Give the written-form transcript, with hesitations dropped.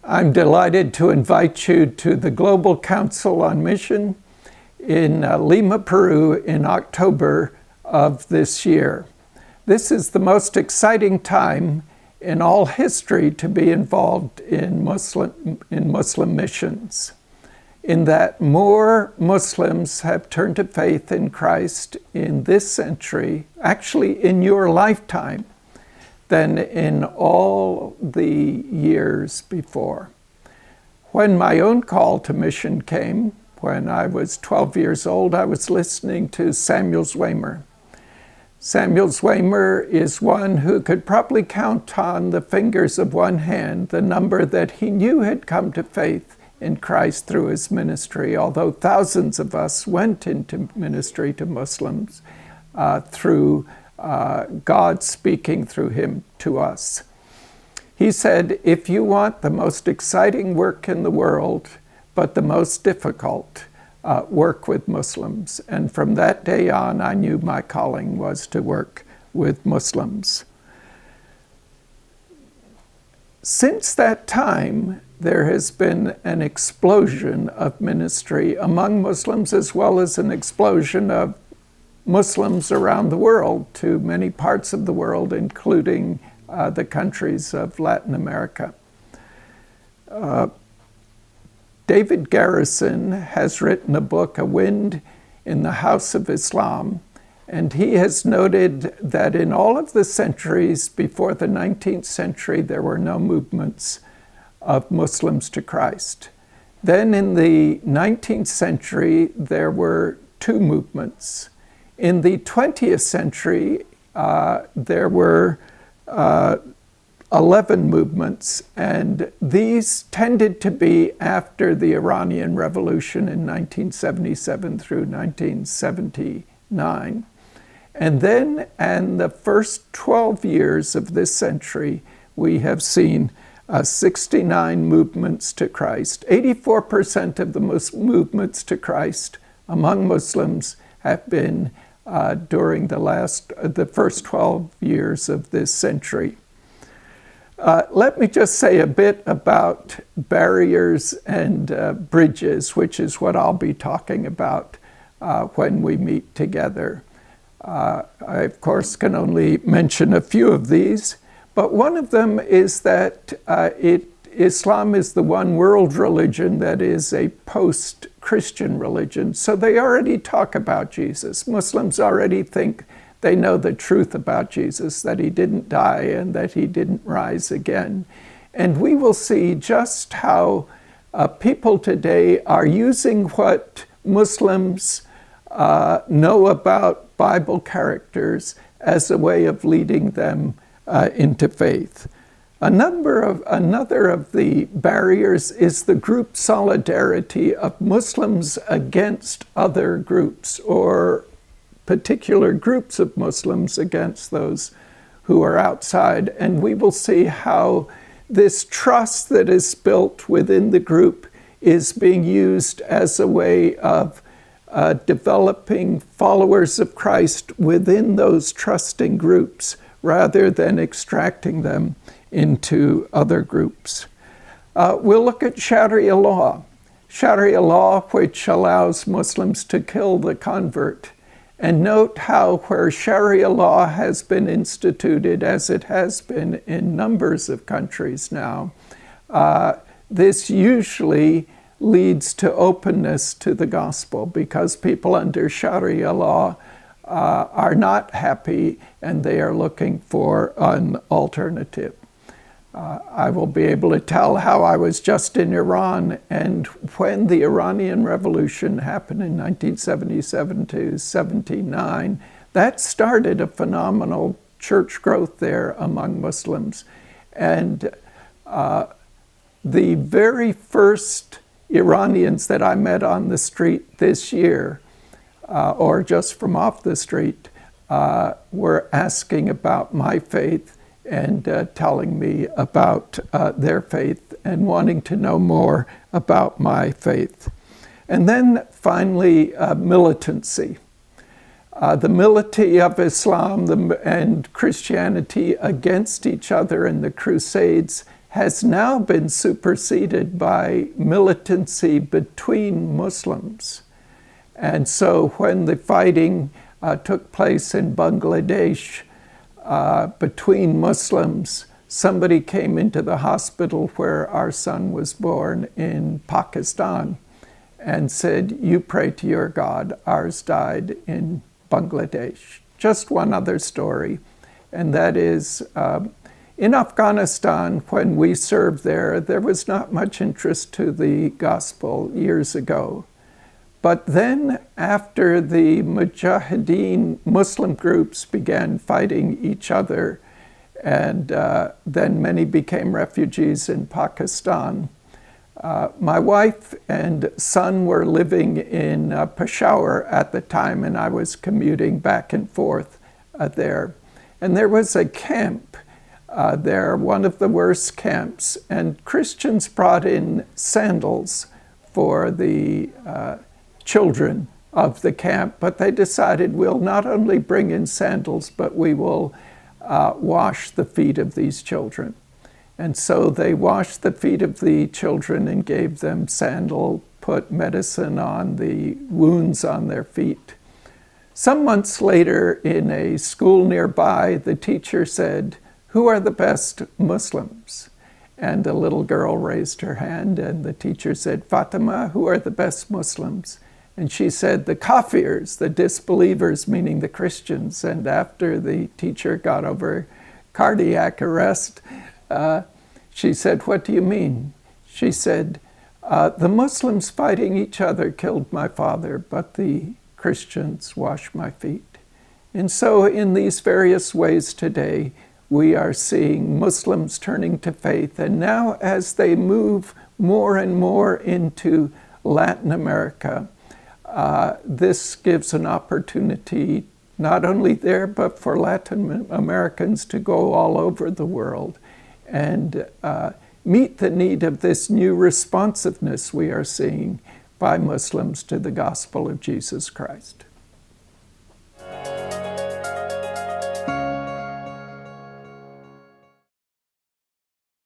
I'm delighted to invite you to the Global Council on Mission in Lima, Peru in October of this year. This is the most exciting time in all history to be involved in Muslim missions, in that more Muslims have turned to faith in Christ in this century, actually in your lifetime, than in all the years before. When my own call to mission came, when I was 12 years old, I was listening to Samuel Zwemer. Samuel Zwemer is one who could probably count on the fingers of one hand the number that he knew had come to faith in Christ through his ministry, although thousands of us went into ministry to Muslims through God speaking through him to us. He said, if you want the most exciting work in the world, but the most difficult, work with Muslims. And from that day on, I knew my calling was to work with Muslims. Since that time, there has been an explosion of ministry among Muslims, as well as an explosion of Muslims around the world, to many parts of the world, including the countries of Latin America. David Garrison has written a book, A Wind in the House of Islam, and he has noted that in all of the centuries before the 19th century, there were no movements of Muslims to Christ. Then in the 19th century, there were two movements. In the 20th century, there were 11 movements, and these tended to be after the Iranian Revolution in 1977 through 1979. And then in the first 12 years of this century, we have seen 69 movements to Christ. 84% of the movements to Christ among Muslims have been during the first 12 years of this century. Let me just say a bit about barriers and bridges, which is what I'll be talking about when we meet together. I, of course, can only mention a few of these, but one of them is that Islam is the one world religion that is a post-Christian religion. So they already talk about Jesus. Muslims already think they know the truth about Jesus, that he didn't die and that he didn't rise again. And we will see just how people today are using what Muslims know about Bible characters as a way of leading them into faith. Another of the barriers is the group solidarity of Muslims against other groups, or particular groups of Muslims against those who are outside. And we will see how this trust that is built within the group is being used as a way of developing followers of Christ within those trusting groups, rather than extracting them into other groups. We'll look at Sharia law. Sharia law, which allows Muslims to kill the convert. And note how where Sharia law has been instituted, as it has been in numbers of countries now, this usually leads to openness to the gospel, because people under Sharia law are not happy and they are looking for an alternative. I will be able to tell how I was just in Iran, and when the Iranian Revolution happened in 1977 to 79, that started a phenomenal church growth there among Muslims. And the very first Iranians that I met on the street this year, or just from off the street, were asking about my faith and telling me about their faith and wanting to know more about my faith. And then finally, militancy. The militancy of Islam and Christianity against each other in the Crusades has now been superseded by militancy between Muslims. And so when the fighting took place in Bangladesh between Muslims, somebody came into the hospital where our son was born in Pakistan and said, "You pray to your God, ours died in Bangladesh." Just one other story, and that is, in Afghanistan, when we served there, there was not much interest to the gospel years ago. But then, after the Mujahideen Muslim groups began fighting each other, and then many became refugees in Pakistan, my wife and son were living in Peshawar at the time, and I was commuting back and forth there. And there was a camp there, one of the worst camps, and Christians brought in sandals for the children of the camp, but they decided we'll not only bring in sandals, but we will wash the feet of these children. And so they washed the feet of the children and gave them sandal, put medicine on the wounds on their feet. Some months later, in a school nearby, the teacher said, "Who are the best Muslims?" And a little girl raised her hand, and the teacher said, "Fatima, who are the best Muslims?" And she said, "The kafirs," the disbelievers, meaning the Christians. And after the teacher got over cardiac arrest, she said, "What do you mean?" She said, "The Muslims fighting each other killed my father, but the Christians washed my feet." And so in these various ways today, we are seeing Muslims turning to faith. And now as they move more and more into Latin America, this gives an opportunity not only there, but for Latin Americans to go all over the world and meet the need of this new responsiveness we are seeing by Muslims to the gospel of Jesus Christ.